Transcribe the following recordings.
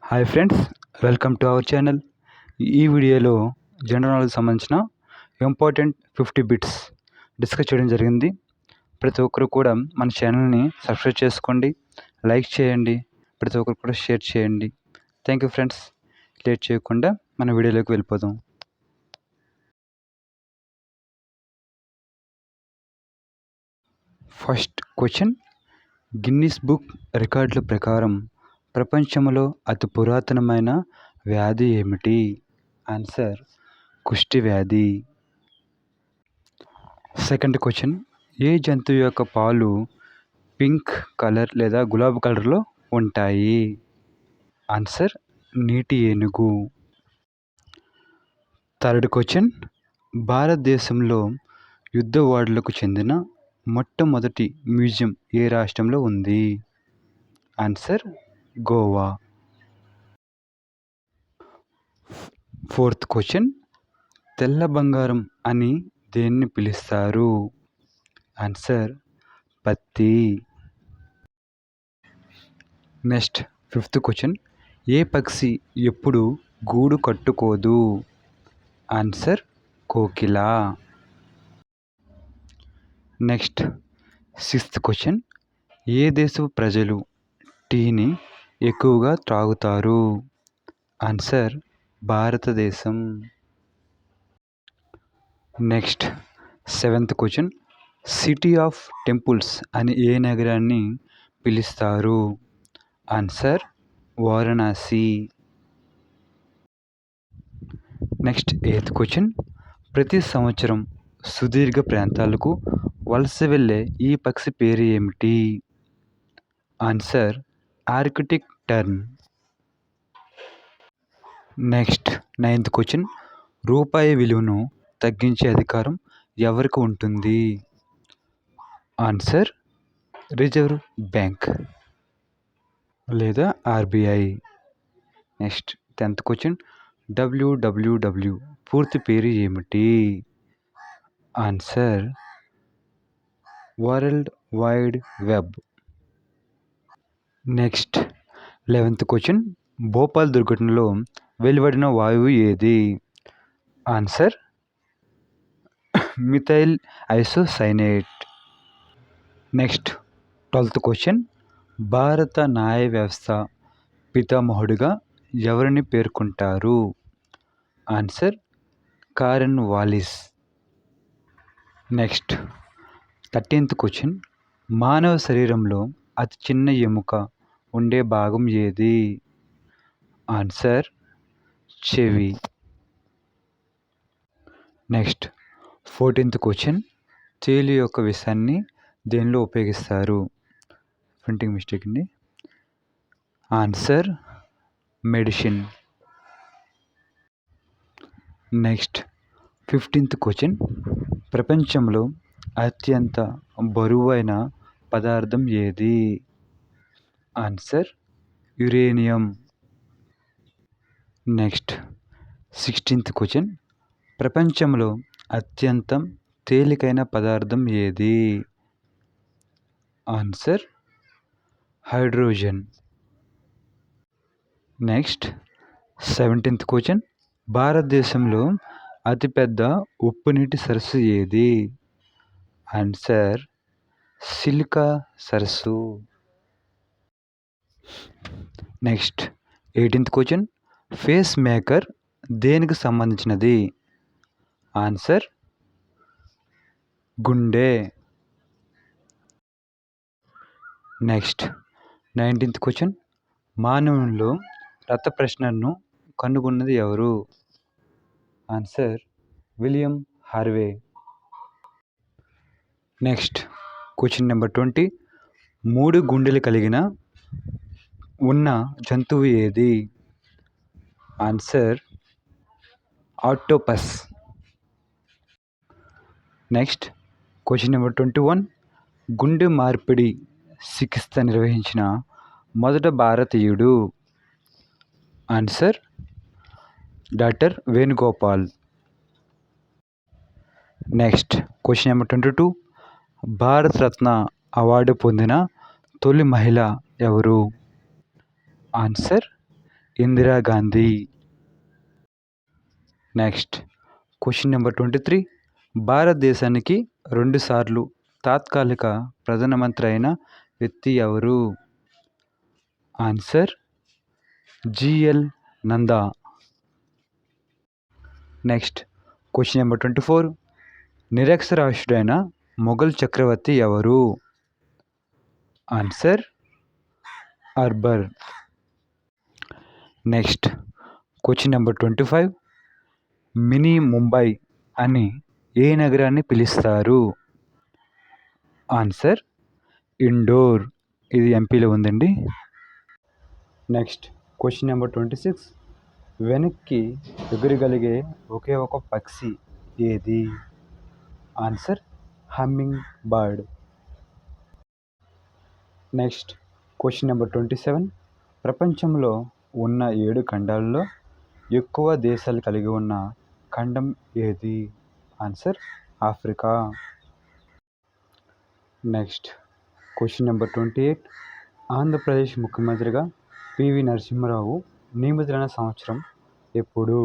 Hi friends, welcome to our channel. ఈ వీడియోలో general knowledge సంబంధించిన ఇంపార్టెంట్ 50 బిట్స్ డిస్కస్ చేయడం జరిగింది. ప్రతి ఒక్కరు కూడా మన ఛానల్ని సబ్స్క్రైబ్ చేసుకోండి, లైక్ చేయండి, ప్రతి ఒక్కరు కూడా షేర్ చేయండి. Thank you friends. లేట్ చేయకుండా మన వీడియోలోకి వెళ్ళిపోదాం. ఫస్ట్ క్వశ్చన్, గిన్నిస్ బుక్ రికార్డుల ప్రకారం ప్రపంచంలో అతి పురాతనమైన వ్యాధి ఏమిటి? ఆన్సర్ కుష్టి వ్యాధి. సెకండ్ క్వశ్చన్, ఏ జంతువు యొక్క పాలు పింక్ కలర్ లేదా గులాబీ కలర్లో ఉంటాయి? ఆన్సర్ నీటి ఏనుగు. థర్డ్ క్వశ్చన్, భారతదేశంలో యుద్ధ ఓడలకు చెందిన మొట్టమొదటి మ్యూజియం ఏ రాష్ట్రంలో ఉంది? ఆన్సర్ గోవా. ఫోర్త్ క్వశ్చన్, తెల్ల బంగారం అని దేన్ని పిలుస్తారు? ఆన్సర్ పత్తి. నెక్స్ట్ ఫిఫ్త్ క్వశ్చన్, ఏ పక్షి ఎప్పుడు గూడు కట్టుకోదు? ఆన్సర్ కోకిల. నెక్స్ట్ సిక్స్త్ క్వశ్చన్, ఏ దేశపు ప్రజలు టీని ఎక్కువగా త్రాగుతారు? ఆన్సర్ భారతదేశం. Next seventh question, city of temples అని ఏ నగరాన్ని పిలుస్తారు? Answer Varanasi. Next eighth question, ప్రతి సంవత్సరం సుదీర్ఘ ప్రాంతాలకు వలస వెళ్ళే ఈ పక్షి పేరు ఏమిటి? Answer Arctic tern. Next ninth question, రూపాయి విలువను తగ్గించే అధికారం ఎవరికి ఉంటుంది? ఆన్సర్ రిజర్వ్ బ్యాంక్ లేదా RBI. Next 10th question, WWW పూర్తి పేరు ఏమిటి? Answer world wide web. Next 11th question, Bhopal దుర్ఘటనలో వెలువడిన వాయువు ఏది? Answer methyl isocyanate. Next 12th question, భారత న్యాయ వ్యవస్థ పితామహుడిగా ఎవరిని పేర్కొంటారు? Answer Cornwallis. Next 13th question, మానవ శరీరంలో అతి చిన్న ఎముక ఉండే భాగం ఏది? ఆన్సర్ చెవి. నెక్స్ట్ 14th క్వశ్చన్, తేలు యొక్క విషాన్ని దేనిలో ఉపయోగిస్తారు? ప్రింటింగ్ మిస్టేక్ అండి. Answer medicine. Next 15th question, ప్రపంచంలో అత్యంత బరువైన పదార్థం ఏది? Answer uranium. Next 16th question, ప్రపంచంలో అత్యంత తేలికైన పదార్థం ఏది? Answer hydrogen. Next 17th question, భారతదేశంలో అతిపెద్ద ఉప్పు నీటి సరస్సు ఏది? ఆన్సర్ సిలికా సరస్సు. Next 18th question, face maker దేనికి సంబంధించినది? ఆన్సర్ గుండె. నెక్స్ట్ 19th క్వశ్చన్, మానవునిలో రక్త ప్రసరణను కనుగొన్నది ఎవరు? Answer William Harvey. Next question number 20, 3 గుండెలు కలిగిన ఉన్న జంతువు ఏది? Answer octopus. Next question number 21, గుండె మార్పిడి చికిత్స నిర్వహించిన మొదటి భారతీయుడు? Answer doctor Venugopal. Next question number 22, Bharat Ratna award పొందిన తొలి మహిళ ఎవరు? Answer Indira Gandhi. Next question number 23. భారతదేశానికి 2 సార్లు తాత్కాలిక ప్రధానమంత్రి అయిన వ్యక్తి ఎవరు? Answer GL Nanda. Next question number 24. నిరక్షరాస్యుడైన మొఘల్ చక్రవర్తి ఎవరు? Answer Akbar. Next question number 25. Mini Mumbai అని ఏ నగరాన్ని పిలుస్తారు? ఆన్సర్ ఇండోర్. ఇది ఎంపీలో ఉందండి. Next question number 26. వెనక్కి ఎగురగలిగే ఒకే ఒక పక్షి ఏది? Answer humming bird. Next question number 27. ప్రపంచంలో ఉన్న 7 ఖండాల్లో ఎక్కువ దేశాలు కలిగి ఉన్న ఖండం ఏది? Answer Africa. Next question number 28. Andhra Pradesh ముఖ్యమంత్రిగా పివి నరసింహారావు నియమితులైన సంవత్సరం ఎప్పుడు?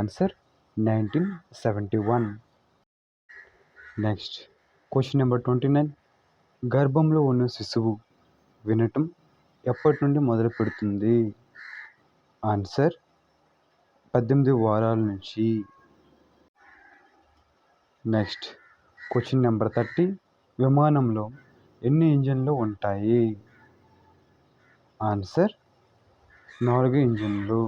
ఆన్సర్ 1971. Next question number 29. గర్భంలో ఉన్న శిశువు వినటం ఎప్పటి నుండి మొదలు పెడుతుంది? ఆన్సర్ 18 వారాల నుంచి. Next question number 30. విమానంలో ఎన్ని ఇంజన్లు ఉంటాయి? ఆన్సర్ 4 ఇంజన్లు.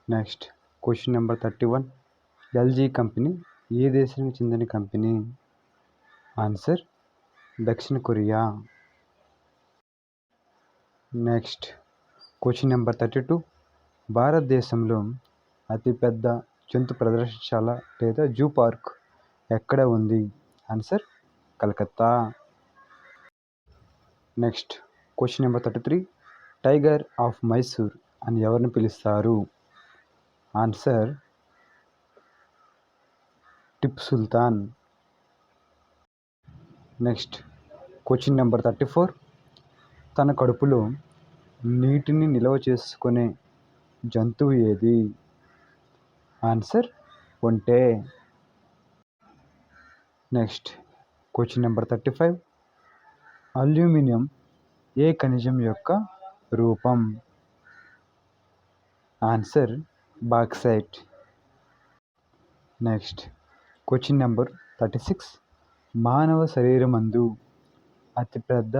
Next question number 31. LG company ఏ దేశానికి చెందిన కంపెనీ? ఆన్సర్ దక్షిణ కొరియా. Next question number 32. భారతదేశంలో అతిపెద్ద జంతు ప్రదర్శనశాల లేదా జూ పార్క్ ఎక్కడ ఉంది? Answer Calcutta. Next question number 33. Tiger of Mysore అని ఎవరిని పిలుస్తారు? Answer Tipu Sultan. Next question number 34. తన కడుపులో నీటిని నిల్వ చేసుకునే జంతువు ఏది? ఆన్సర్ ఒంటె. Next question number 35. అల్యూమినియం ఏ ఖనిజం యొక్క రూపం? Answer bauxite. Next question number 36. మానవ శరీరమందు అతిపెద్ద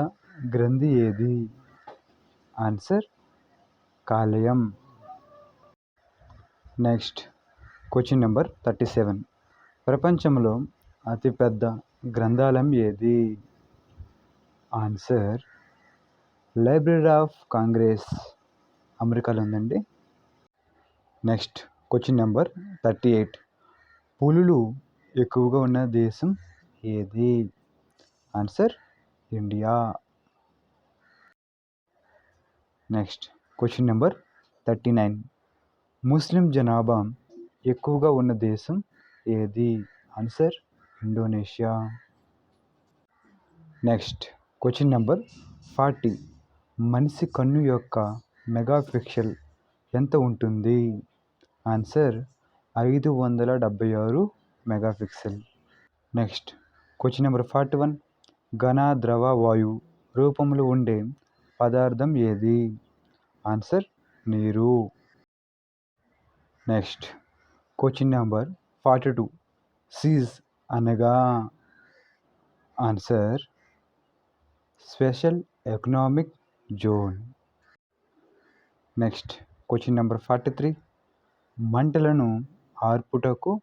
గ్రంథి ఏది? ఆన్సర్ కాలేయం. Next question number 37. ప్రపంచంలో అతిపెద్ద గ్రంథాలయం ఏది? ఆన్సర్ లైబ్రరీ ఆఫ్ కాంగ్రెస్, అమెరికాలో ఉందండి. Next question number 38. పులులు ఎక్కువగా ఉన్న దేశం ఏది? Answer India. Next question number 39. ముస్లిం జనాభా ఎక్కువగా ఉన్న దేశం ఏది? Answer Indonesia. Next question number 40. మనిషి కన్ను యొక్క మెగాపిక్సెల్ ఎంత ఉంటుంది? Answer 576 megapixel. Next question number 41. ఘన, ద్రవ, వాయు రూపంలో ఉండే పదార్థం ఏది? ఆన్సర్ నీరు. Next question number 42. సీజ్ అనగా? Answer special economic zone. Next question number 43. మంటలను ఆర్పుటకు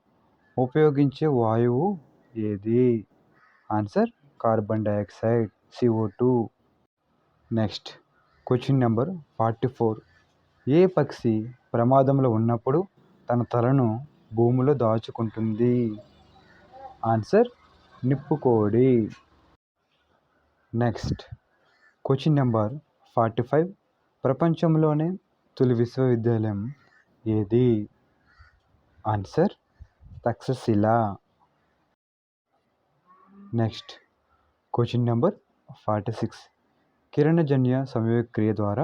ఉపయోగించే వాయువు ఏది? Answer carbon dioxide, CO2. Next question number 44. ఏ పక్షి ప్రమాదంలో ఉన్నప్పుడు తన తలను భూమిలో దాచుకుంటుంది? ఆన్సర్ నిప్పుకోడి. Next question number 45. ప్రపంచంలోనే తొలి విశ్వవిద్యాలయం ఏది? Answer Takshashila. Next question number 46. కిరణజన్య సంయోగక్రియ ద్వారా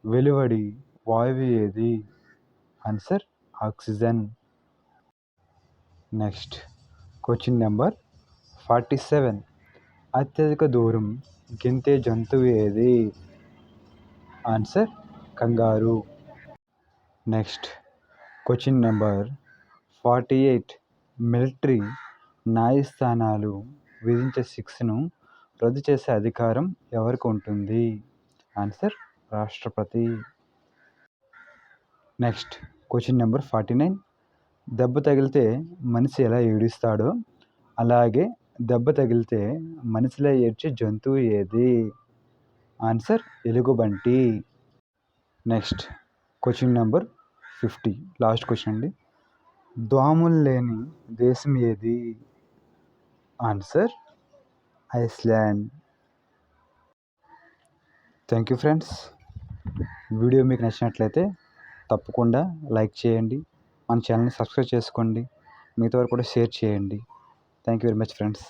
వెలువడి వాయువు ఏది? Answer oxygen. Next question number 47. అత్యధిక దూరం గెంతే జంతువు ఏది? ఆన్సర్ కంగారు. Next question number 48. మిలిటరీ న్యాయస్థానాలు విధించే శిక్షను రద్దు చేసే అధికారం ఎవరికి ఉంటుంది? ఆన్సర్ రాష్ట్రపతి. Next question number 49. దెబ్బ తగిలితే మనిషి ఎలా ఏడుస్తాడో అలాగే దెబ్బ తగిలితే మనిషిలా ఏడ్చే జంతువు ఏది? ఆన్సర్ ఎలుగుబంటి. Next question number 50. Last question అండి. దోమలు లేని దేశం ఏది? Answer Iceland. Thank you friends. Video మీకు నచ్చినట్లయితే తప్పకుండా లైక్ చేయండి, మన ఛానల్ని సబ్స్క్రైబ్ చేసుకోండి, మిగతా వారు కూడా షేర్ చేయండి. Thank you very much friends.